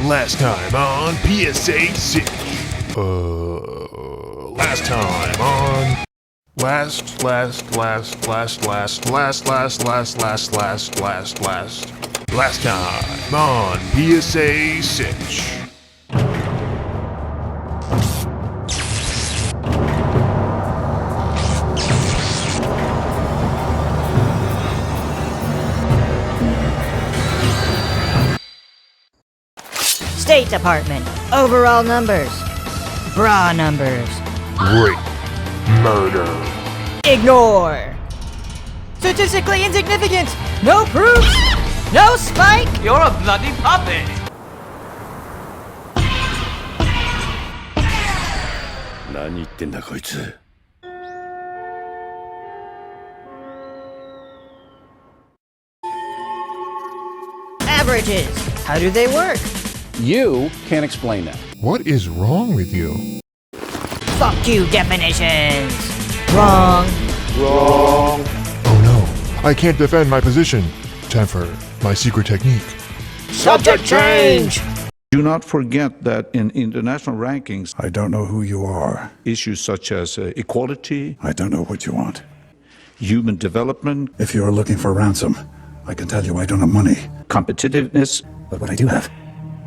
Last time on PSA Sitch. Last time on... Last time on PSA Sitch. State Department. Overall numbers. Bra numbers. Rape. Murder. Ignore. Statistically insignificant. No proofs. No spike. You're a bloody puppet. Averages. How do they work? You can't explain that. What is wrong with you? Fuck you definitions. Wrong. Wrong. Oh no, I can't defend my position. Time for my secret technique. Subject change. Do not forget that in international rankings, I don't know who you are. issues such as equality, I don't know what you want. human development, If you are looking for ransom, I can tell you I don't have money. competitiveness, But what I do have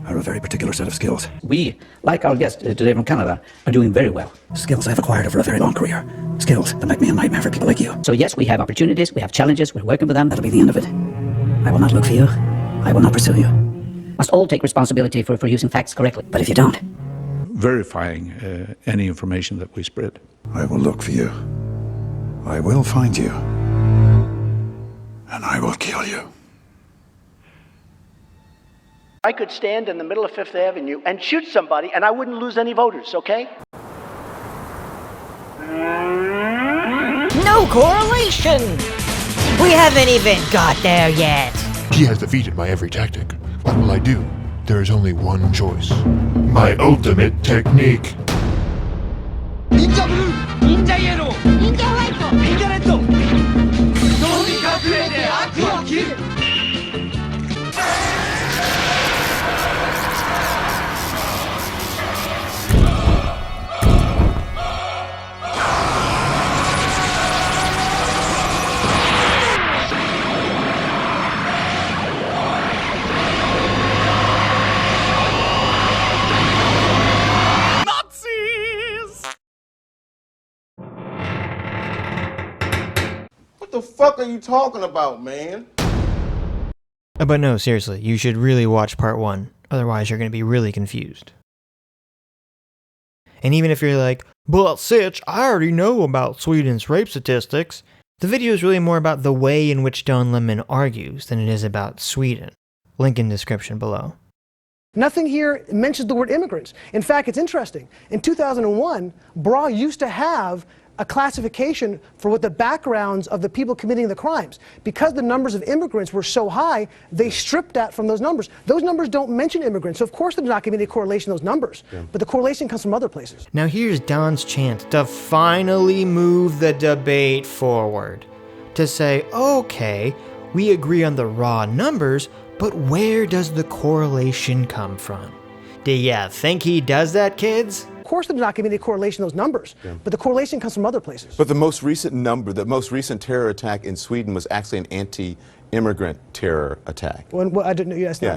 are a very particular set of skills. We, like our guest today from Canada, are doing very well. Skills I've acquired over a very long career. Skills that make me a nightmare for people like you. So yes, we have opportunities, we have challenges, we're working with them. That'll be the end of it. I will not look for you. I will not pursue you. Must all take responsibility for using facts correctly. But if you don't, verifying any information that we spread. I will look for you. I will find you. And I will kill you. I could stand in the middle of Fifth Avenue and shoot somebody and I wouldn't lose any voters, okay? No correlation. We haven't even got there yet. He has defeated my every tactic. What will I do? There is only one choice. My ultimate technique. Ninja Blue, Ninja Yellow, Ninja White, Ninja Red. どうに隠れて悪を切る。What the fuck are you talking about, man? But no, seriously, you should really watch part 1, otherwise you're going to be really confused. And even if you're like, but Sitch, I already know about Sweden's rape statistics, the video is really more about the way in which Don Lemon argues than it is about Sweden. Link in description below. Nothing here mentions the word immigrants. In fact, it's interesting. In 2001, BRA used to have a classification for what the backgrounds of the people committing the crimes. Because the numbers of immigrants were so high, they stripped that from those numbers. Those numbers don't mention immigrants, so of course there's not going to be any correlation in those numbers. Yeah. But the correlation comes from other places. Now here's Don's chance to finally move the debate forward. To say, okay, we agree on the raw numbers, but where does the correlation come from? Do ya think he does that, kids? Of course there's not going to be any correlation in those numbers, but the correlation comes from other places. But the most recent number, the most recent terror attack in Sweden was actually an anti-immigrant terror attack. Well, I didn't know. Yes, yeah.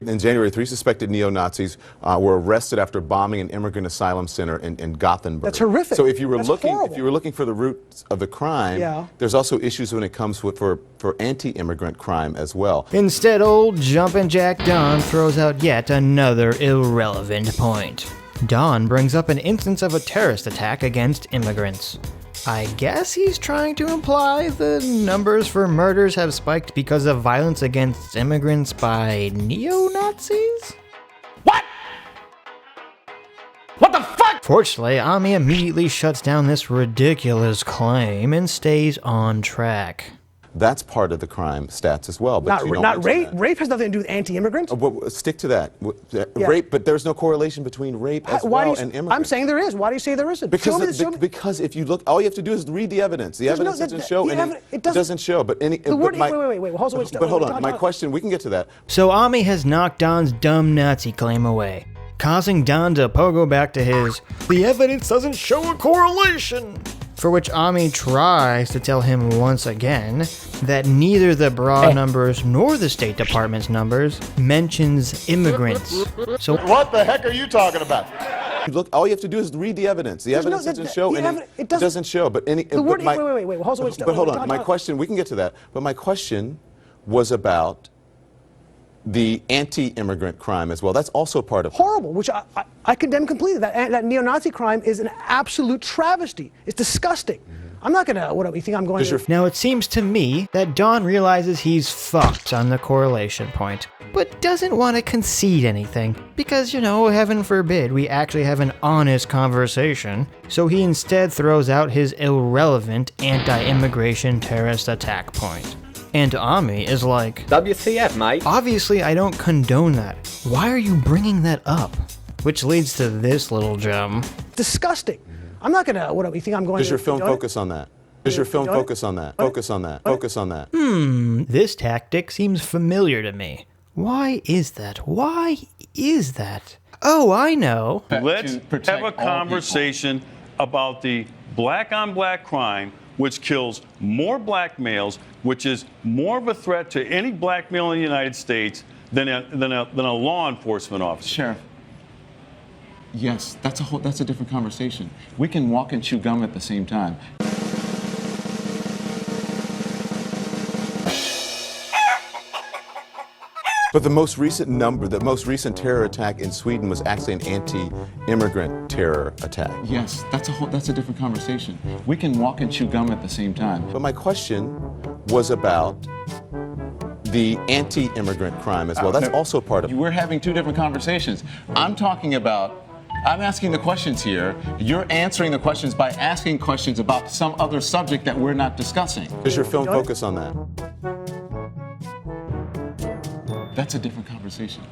In January, 3 suspected neo-Nazis were arrested after bombing an immigrant asylum center in Gothenburg. That's horrific. So if you were That's looking, horrible. if you were looking for the roots of the crime, there's also issues when it comes for anti-immigrant crime as well. Instead, old Jumpin' Jack Don throws out yet another irrelevant point. Don brings up an instance of a terrorist attack against immigrants. I guess he's trying to imply the numbers for murders have spiked because of violence against immigrants by neo-Nazis? What? What the fuck? Fortunately, Ami immediately shuts down this ridiculous claim and stays on track. That's part of the crime stats as well. But Not rape. Rape has nothing to do with anti-immigrant. Stick to that. Rape, but there's no correlation between rape and immigrants. I'm saying there is. Why do you say there isn't? Because if you look, all you have to do is read the evidence. The evidence doesn't show any. It doesn't show. But any. Wait. Hold on. My question. We can get to that. So Ami has knocked Don's dumb Nazi claim away, causing Don to pogo back to his "the evidence doesn't show a correlation," for which Ami tries to tell him once again that neither the bra numbers nor the State Department's numbers mentions immigrants. So What the heck are you talking about? Look, all you have to do is read the evidence. The evidence doesn't show any. It doesn't show. But any. Hold on. My question. We can get to that. But my question was about the anti-immigrant crime as well. That's also part of horrible, which I condemn completely. That neo-Nazi crime is an absolute travesty. It's disgusting. I'm not gonna. What do you think I'm going to? Now it seems to me that Don realizes he's fucked on the correlation point, but doesn't want to concede anything because, you know, heaven forbid we actually have an honest conversation. So he instead throws out his irrelevant anti-immigration terrorist attack point. And Ami is like, WTF, mate? Obviously, I don't condone that. Why are you bringing that up? Which leads to this little gem. Disgusting. I'm not gonna. What do you think I'm going to? Does your film focus on that? Does your film focus on that? Focus on that. Focus on that. This tactic seems familiar to me. Why is that? Why is that? Oh, I know. Let's have a conversation about the black-on-black crime, which kills more black males, which is more of a threat to any black male in the United States than a law enforcement officer. Sheriff. Yes, that's a different conversation. We can walk and chew gum at the same time. But the most recent terror attack in Sweden was actually an anti-immigrant terror attack. Yes, that's a different conversation. We can walk and chew gum at the same time. But my question was about the anti-immigrant crime as well. That's also part of it. We're having two different conversations. I'm asking the questions here. You're answering the questions by asking questions about some other subject that we're not discussing. Does your film focus on that? That's a different conversation.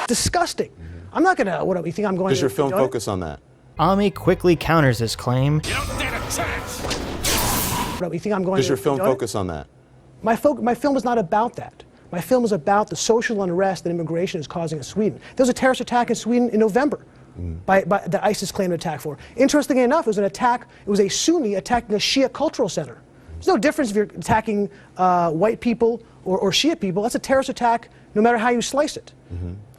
Disgusting. I'm not gonna. What do you think I'm going to? Does your film focus on that? Ami quickly counters this claim. You don't stand a chance. What do you think I'm going to? Does your film focus on that? My film is not about that. My film is about the social unrest that immigration is causing in Sweden. There was a terrorist attack in Sweden in November that ISIS claimed an attack for. Interestingly enough, it was a Sunni attacking a Shia cultural center. There's no difference if you're attacking white people or Shia people. That's a terrorist attack no matter how you slice it.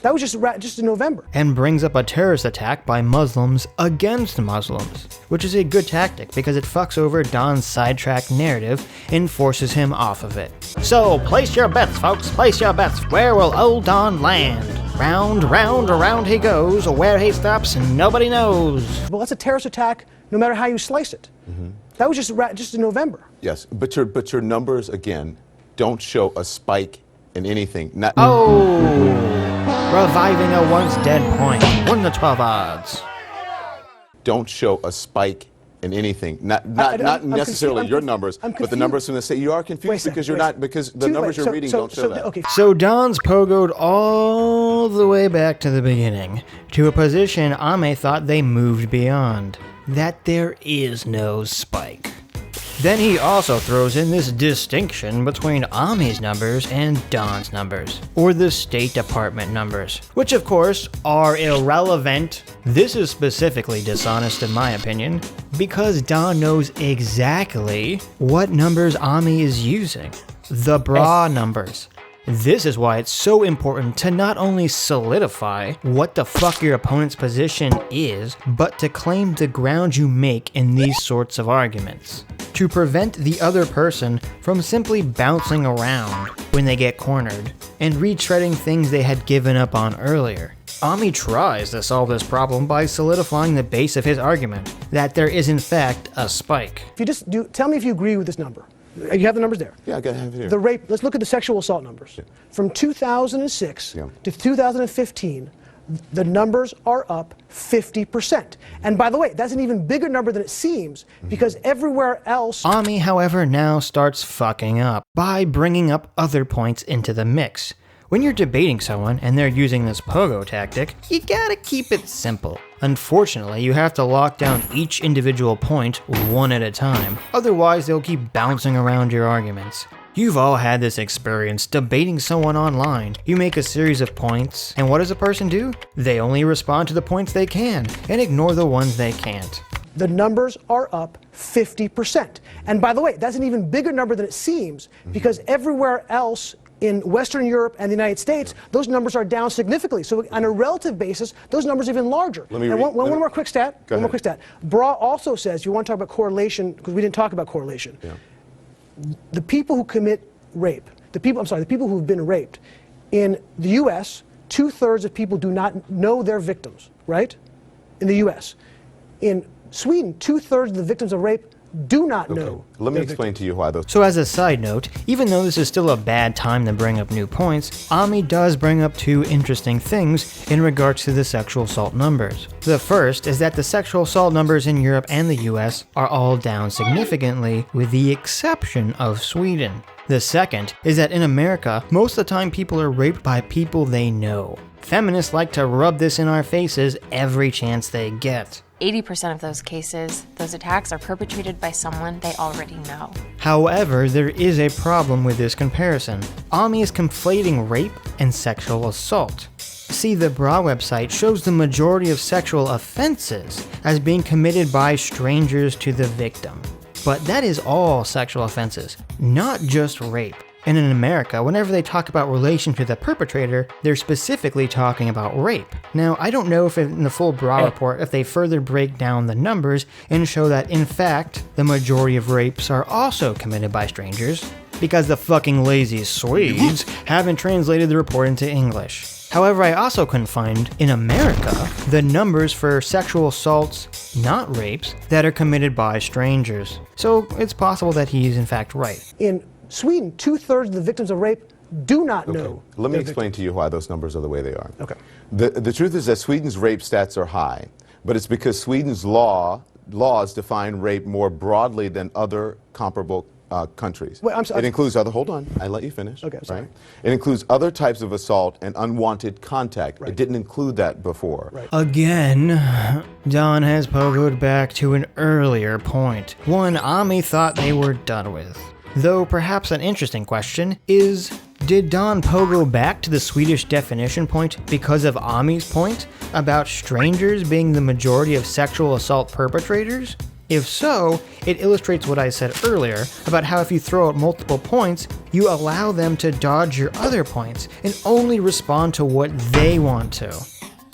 That was just in November. And brings up a terrorist attack by Muslims against Muslims, which is a good tactic because it fucks over Don's sidetracked narrative and forces him off of it. So place your bets, folks, place your bets. Where will old Don land? Round, round, around he goes. Where he stops, nobody knows. Well, that's a terrorist attack no matter how you slice it. That was just in November. Yes, but your numbers, again, don't show a spike in anything. Reviving a once dead point. 1 to 12 odds. Don't show a spike in anything. Not necessarily your numbers, but the numbers from the state. You are confused because the numbers you're reading don't show that. Okay. So Don's pogoed all the way back to the beginning, to a position Ami thought they moved beyond. That there is no spike. Then he also throws in this distinction between Ami's numbers and Don's numbers, or the State Department numbers, which of course are irrelevant. This is specifically dishonest in my opinion, because Don knows exactly what numbers Ami is using. The bra numbers. This is why it's so important to not only solidify what the fuck your opponent's position is, but to claim the ground you make in these sorts of arguments, to prevent the other person from simply bouncing around when they get cornered and retreading things they had given up on earlier. Ami tries to solve this problem by solidifying the base of his argument, that there is in fact a spike. If you just tell me if you agree with this number. You have the numbers there? Yeah, I have it here. The rape, let's look at the sexual assault numbers. From 2006 to 2015, The numbers are up 50%. And by the way, that's an even bigger number than it seems, because everywhere else... Ami, however, now starts fucking up by bringing up other points into the mix. When you're debating someone and they're using this pogo tactic, you gotta keep it simple. Unfortunately, you have to lock down each individual point one at a time, otherwise they'll keep bouncing around your arguments. You've all had this experience debating someone online. You make a series of points, and what does a person do? They only respond to the points they can, and ignore the ones they can't. The numbers are up 50%. And by the way, that's an even bigger number than it seems, because everywhere else in Western Europe and the United States, those numbers are down significantly. So on a relative basis, those numbers are even larger. One more quick stat. One more quick stat. Bra also says, you want to talk about correlation, because we didn't talk about correlation. Yeah. The people who commit rape, the people who've been raped, in the U.S., 2/3 of people do not know their victims, right? In the U.S. In Sweden, 2/3 of the victims of rape do not know. Let me explain to you why those... So as a side note, even though this is still a bad time to bring up new points, Ami does bring up two interesting things in regards to the sexual assault numbers. The first is that the sexual assault numbers in Europe and the US are all down significantly, with the exception of Sweden. The second is that in America, most of the time people are raped by people they know. Feminists like to rub this in our faces every chance they get. 80% of those cases, those attacks are perpetrated by someone they already know. However, there is a problem with this comparison. Ami is conflating rape and sexual assault. See, the BRA website shows the majority of sexual offenses as being committed by strangers to the victim. But that is all sexual offenses, not just rape. And in America, whenever they talk about relation to the perpetrator, they're specifically talking about rape. Now, I don't know if in the full BRA report, if they further break down the numbers and show that, in fact, the majority of rapes are also committed by strangers, because the fucking lazy Swedes haven't translated the report into English. However, I also couldn't find, in America, the numbers for sexual assaults, not rapes, that are committed by strangers. So it's possible that he's in fact right. In Sweden, 2/3 of the victims of rape do not know. Let me explain to you why those numbers are the way they are. Okay. The truth is that Sweden's rape stats are high, but it's because Sweden's laws define rape more broadly than other comparable countries. Wait, I'm sorry. It includes other, hold on, I let you finish. Okay, sorry. Right? It includes other types of assault and unwanted contact. Right. It didn't include that before. Right. Again, Don has pogoed back to an earlier point, one Ami thought they were done with. Though perhaps an interesting question is, did Don pogo back to the Swedish definition point because of Ami's point about strangers being the majority of sexual assault perpetrators? If so, it illustrates what I said earlier about how if you throw out multiple points, you allow them to dodge your other points and only respond to what they want to.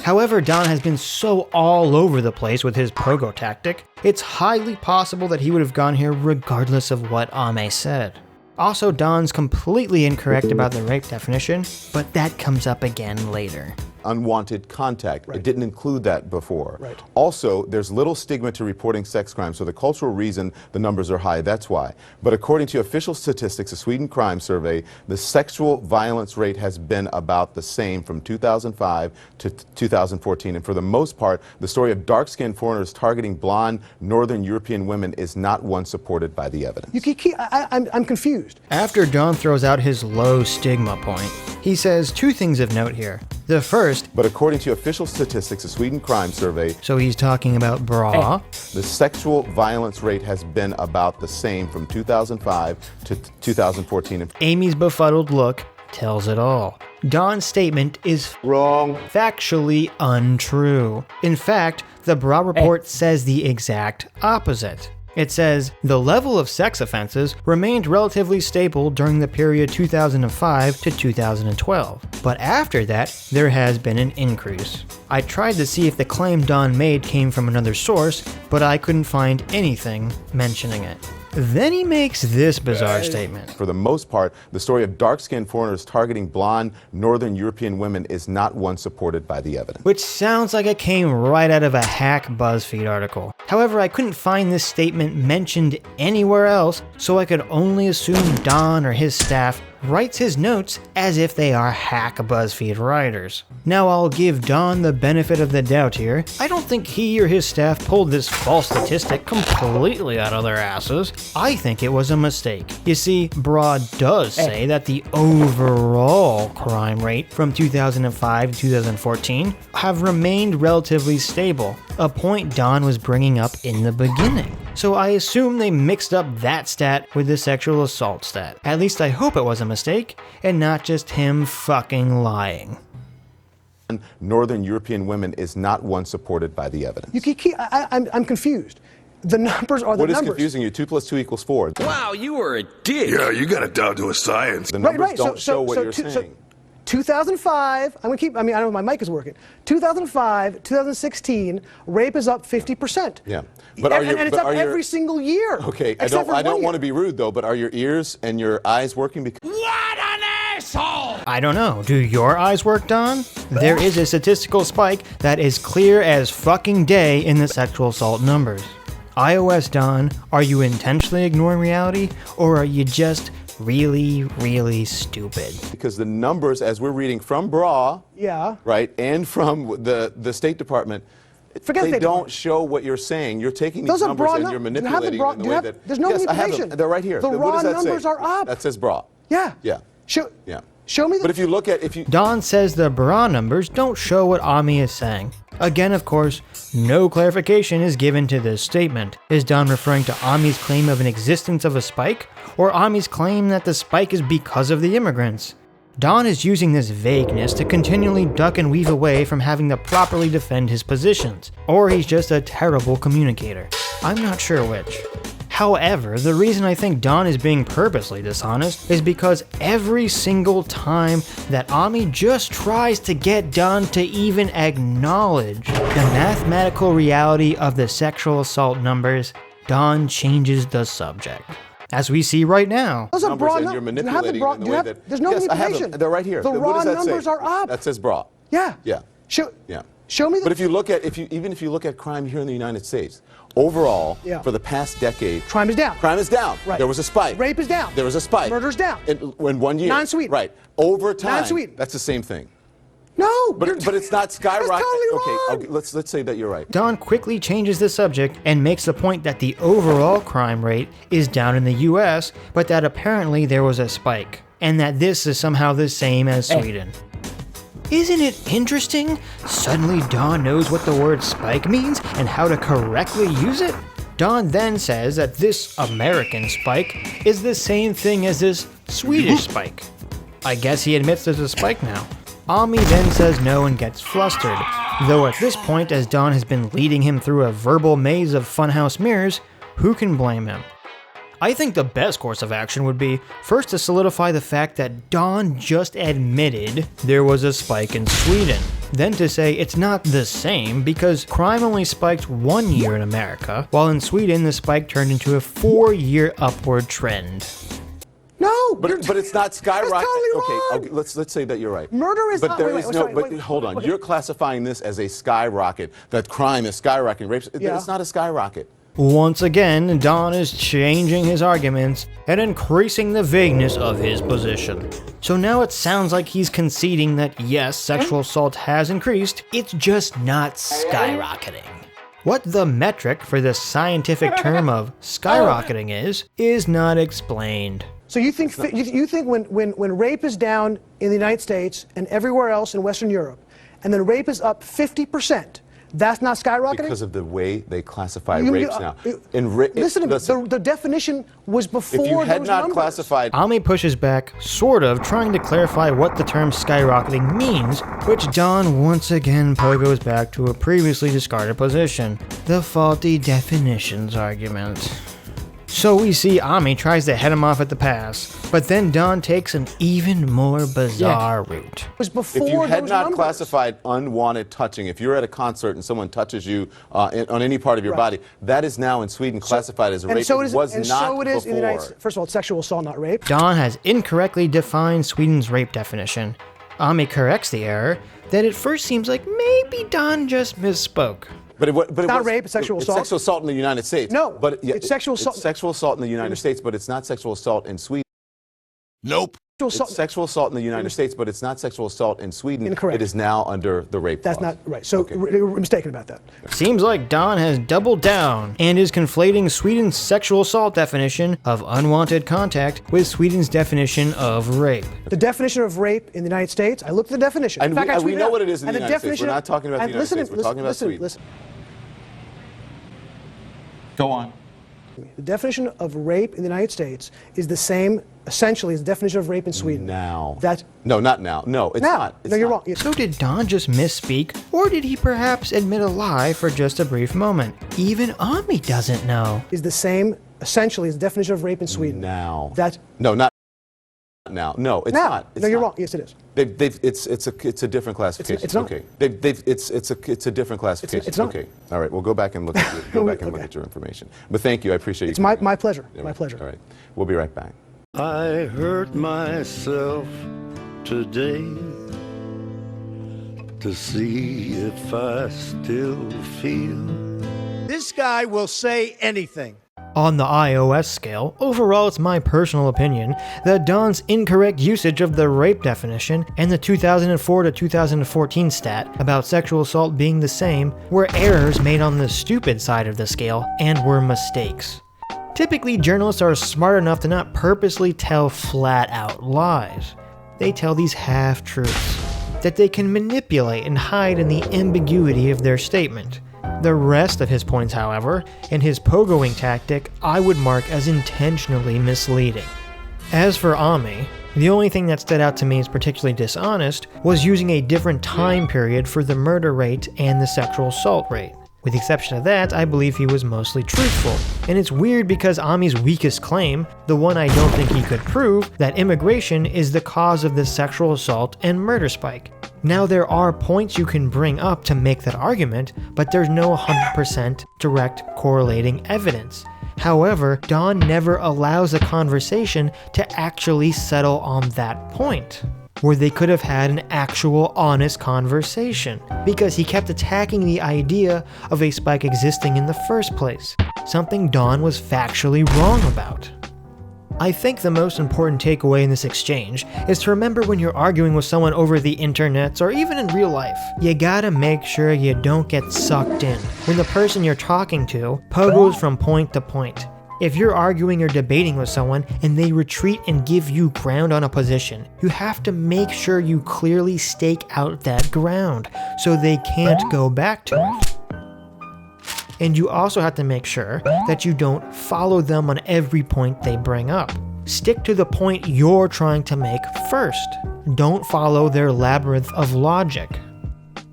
However, Don has been so all over the place with his pogo tactic, it's highly possible that he would have gone here regardless of what Ami said. Also, Don's completely incorrect about the rape definition, but that comes up again later. Unwanted contact. Right. It didn't include that before. Right. Also, there's little stigma to reporting sex crimes, so the cultural reason the numbers are high, that's why. But according to official statistics, the Sweden Crime Survey, the sexual violence rate has been about the same from 2005 to 2014. And for the most part, the story of dark-skinned foreigners targeting blonde Northern European women is not one supported by the evidence. I'm confused. After Don throws out his low stigma point, he says two things of note here. The first, but according to official statistics, the Sweden Crime Survey, so he's talking about BRA, the sexual violence rate has been about the same from 2005 to 2014. Amy's befuddled look tells it all. Don's statement is wrong, factually untrue. In fact, the BRA report says the exact opposite. It says, the level of sex offenses remained relatively stable during the period 2005 to 2012, but after that, there has been an increase. I tried to see if the claim Don made came from another source, but I couldn't find anything mentioning it. Then he makes this bizarre statement. For the most part, the story of dark-skinned foreigners targeting blonde Northern European women is not one supported by the evidence. Which sounds like it came right out of a hack BuzzFeed article. However, I couldn't find this statement mentioned anywhere else, so I could only assume Don or his staff writes his notes as if they are hack BuzzFeed writers. Now I'll give Don the benefit of the doubt here. I don't think he or his staff pulled this false statistic completely out of their asses. I think it was a mistake. You see, Broad does say that the overall crime rate from 2005 to 2014 have remained relatively stable, a point Don was bringing up in the beginning. So I assume they mixed up that stat with the sexual assault stat. At least I hope it was a mistake, and not just him fucking lying. Northern European women is not one supported by the evidence. I'm confused. The numbers are the numbers. What is confusing you? 2 + 2 = 4. Wow, you were a dick. Yeah, you got it down to a science. The numbers don't show what you're saying. 2005, I don't know if my mic is working. 2005, 2016, rape is up 50%. Yeah. And it's up every single year. Okay, I don't want to be rude though, but are your ears and your eyes working? What an asshole! I don't know. Do your eyes work, Don? There is a statistical spike that is clear as fucking day in the sexual assault numbers. iOS Don, are you intentionally ignoring reality, or are you just really, really stupid? Because the numbers, as we're reading from BRA, right, and from the State Department, they don't show what you're saying. You're taking these numbers and you're manipulating them in the way that... There's no manipulation. I have them. They're right here. The raw numbers are up. That says BRA. Yeah. Yeah. Show me the... But if you look at... Don says the BRA numbers don't show what Ami is saying. Again, of course, no clarification is given to this statement. Is Don referring to Ami's claim of an existence of a spike, or Ami's claim that the spike is because of the immigrants? Don is using this vagueness to continually duck and weave away from having to properly defend his positions, or he's just a terrible communicator. I'm not sure which. However, the reason I think Don is being purposely dishonest is because every single time that Ami just tries to get Don to even acknowledge the mathematical reality of the sexual assault numbers, Don changes the subject. As we see right now. Those are numbers BRA and you're manipulating them in the way that... There's no yes, manipulation. I have them. They're right here. The raw numbers are up. That says BRA. Yeah. Yeah. Show me the... But if you look at, even if you look at crime here in the United States, overall, for the past decade... Crime is down. Crime is down. Right. There was a spike. Rape is down. There was a spike. Murder's down. In 1 year. Non-Sweden. Right. Over time. Non-Sweden. That's the same thing. No, but it's not skyrocketing. That's totally wrong. Okay, let's say that you're right. Don quickly changes the subject and makes the point that the overall crime rate is down in the US, but that apparently there was a spike, and that this is somehow the same as Sweden. Isn't it interesting? Suddenly Don knows what the word spike means and how to correctly use it? Don then says that this American spike is the same thing as this Swedish spike. I guess he admits there's a spike now. Ami then says no and gets flustered, though at this point, as Don has been leading him through a verbal maze of funhouse mirrors, who can blame him? I think the best course of action would be first to solidify the fact that Don just admitted there was a spike in Sweden, then to say it's not the same because crime only spiked 1 year in America, while in Sweden the spike turned into a 4-year upward trend. No, but it's not skyrocketing. That's totally wrong. Okay, let's say that you're right. Murder is but not. There is no. But hold on, you're classifying this as a skyrocket. That crime is skyrocketing. Rape. It's not a skyrocket. Once again, Don is changing his arguments and increasing the vagueness of his position. So now it sounds like he's conceding that yes, sexual assault has increased. It's just not skyrocketing. What the metric for the scientific term of skyrocketing is not explained. So you think when rape is down in the United States and everywhere else in Western Europe, and then rape is up 50%, that's not skyrocketing? Because of the way they classify rapes now. Listen to me, the definition was before if you had those not numbers. Classified... Ami pushes back, sort of, trying to clarify what the term skyrocketing means, which Don once again goes back to a previously discarded position, the faulty definitions argument. So we see Ami tries to head him off at the pass, but then Don takes an even more bizarre route. It was before if you had those not numbers. classified unwanted touching, if you're at a concert and someone touches you on any part of your body, that is now in Sweden classified as a rape. And so it is, was and not so it is before. in the United States. First of all, it's sexual assault, not rape. Don has incorrectly defined Sweden's rape definition. Ami corrects the error, that it first seems like maybe Don just misspoke. But it's not rape, it's sexual assault. It's sexual assault in the United States. No, but it's sexual assault. It's sexual assault in the United States, but it's not sexual assault in Sweden. Nope. It's sexual assault in the United States, but it's not sexual assault in Sweden. Incorrect. It is now under the rape That's clause. not right. So we're mistaken about that. Seems like Don has doubled down and is conflating Sweden's sexual assault definition of unwanted contact with Sweden's definition of rape. The definition of rape in the United States, I looked at the definition. And in fact, we I tweeted know out. what it is in And the United States. We're not talking about the United States. We're talking about Sweden. Listen. Go on. The definition of rape in the United States is the same, essentially, as the definition of rape in Sweden. Now. No, not now. No, it's not. No, you're wrong. So did Don just misspeak, or did he perhaps admit a lie for just a brief moment? Even Ami doesn't know. Is the same, essentially, as the definition of rape in Sweden. Now. No, not now. No, it's not. It's you're not. wrong. Yes, it is. It's a different classification. It's not. Okay. It's a different classification. It's not. Okay. All right. We'll go back and look at look at your information. But thank you. I appreciate you. It's my pleasure. Yeah, My pleasure. All right. We'll be right back. I hurt myself today to see if I still feel. This guy will say anything. On the iOS scale, overall it's my personal opinion that Don's incorrect usage of the rape definition and the 2004 to 2014 stat about sexual assault being the same were errors made on the stupid side of the scale and were mistakes. Typically, journalists are smart enough to not purposely tell flat-out lies. They tell these half-truths that they can manipulate and hide in the ambiguity of their statement. The rest of his points, however, and his pogoing tactic, I would mark as intentionally misleading. As for Ami, the only thing that stood out to me as particularly dishonest was using a different time period for the murder rate and the sexual assault rate. With the exception of that, I believe he was mostly truthful. And it's weird because Ami's weakest claim, the one I don't think he could prove, that immigration is the cause of the sexual assault and murder spike. Now there are points you can bring up to make that argument, but there's no 100% direct correlating evidence. However, Don never allows a conversation to actually settle on that point, where they could have had an actual honest conversation, because he kept attacking the idea of a spike existing in the first place, something Don was factually wrong about. I think the most important takeaway in this exchange is to remember when you're arguing with someone over the internet or even in real life, you gotta make sure you don't get sucked in when the person you're talking to pogos from point to point. If you're arguing or debating with someone and they retreat and give you ground on a position, you have to make sure you clearly stake out that ground so they can't go back to it. And you also have to make sure that you don't follow them on every point they bring up. Stick to the point you're trying to make first. Don't follow their labyrinth of logic.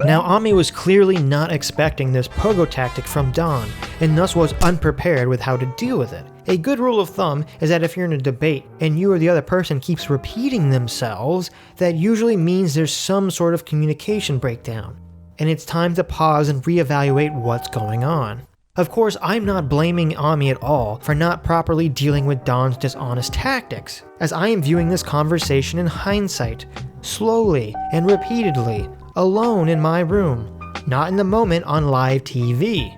Now, Ami was clearly not expecting this pogo tactic from Don, and thus was unprepared with how to deal with it. A good rule of thumb is that if you're in a debate and you or the other person keeps repeating themselves, that usually means there's some sort of communication breakdown, and it's time to pause and reevaluate what's going on. Of course, I'm not blaming Ami at all for not properly dealing with Don's dishonest tactics, as I am viewing this conversation in hindsight, slowly and repeatedly, alone in my room, not in the moment on live TV.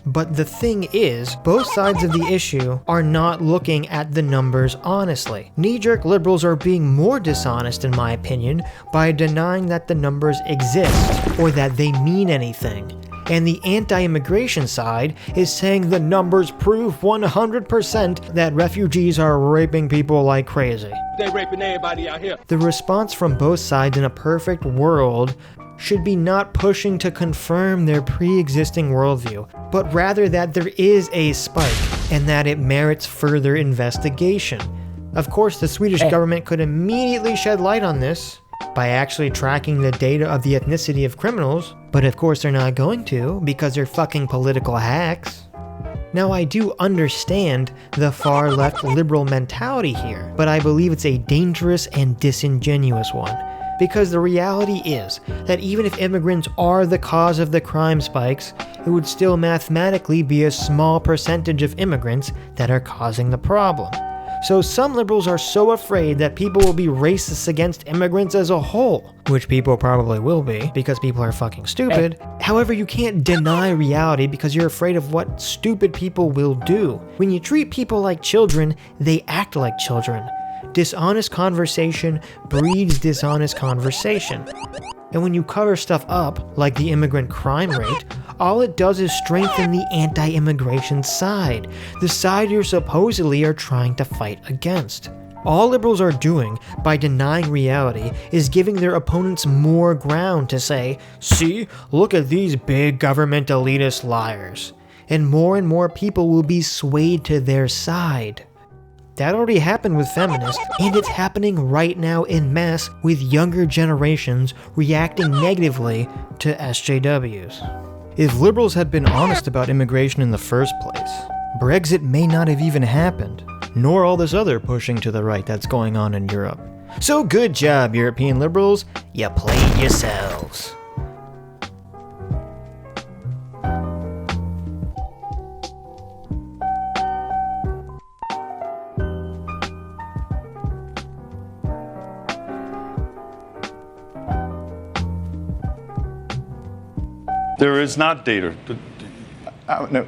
But the thing is, both sides of the issue are not looking at the numbers honestly. Knee-jerk liberals are being more dishonest, in my opinion, by denying that the numbers exist or that they mean anything. And the anti-immigration side is saying the numbers prove 100% that refugees are raping people like crazy. They raping everybody out here. The response from both sides in a perfect world should be not pushing to confirm their pre-existing worldview, but rather that there is a spike and that it merits further investigation. Of course, the Swedish government could immediately shed light on this by actually tracking the data of the ethnicity of criminals, but of course they're not going to because they're fucking political hacks. Now, I do understand the far left liberal mentality here, but I believe it's a dangerous and disingenuous one. Because the reality is that even if immigrants are the cause of the crime spikes, it would still mathematically be a small percentage of immigrants that are causing the problem. So some liberals are so afraid that people will be racist against immigrants as a whole, which people probably will be because people are fucking stupid. However, you can't deny reality because you're afraid of what stupid people will do. When you treat people like children, they act like children. Dishonest conversation breeds dishonest conversation. And when you cover stuff up, like the immigrant crime rate, all it does is strengthen the anti-immigration side, the side you supposedly are trying to fight against. All liberals are doing, by denying reality, is giving their opponents more ground to say, see, look at these big government elitist liars. And more people will be swayed to their side. That already happened with feminists, and it's happening right now en masse with younger generations reacting negatively to SJWs. If liberals had been honest about immigration in the first place, Brexit may not have even happened, nor all this other pushing to the right that's going on in Europe. So good job, European liberals, you played yourselves. There is not data. No,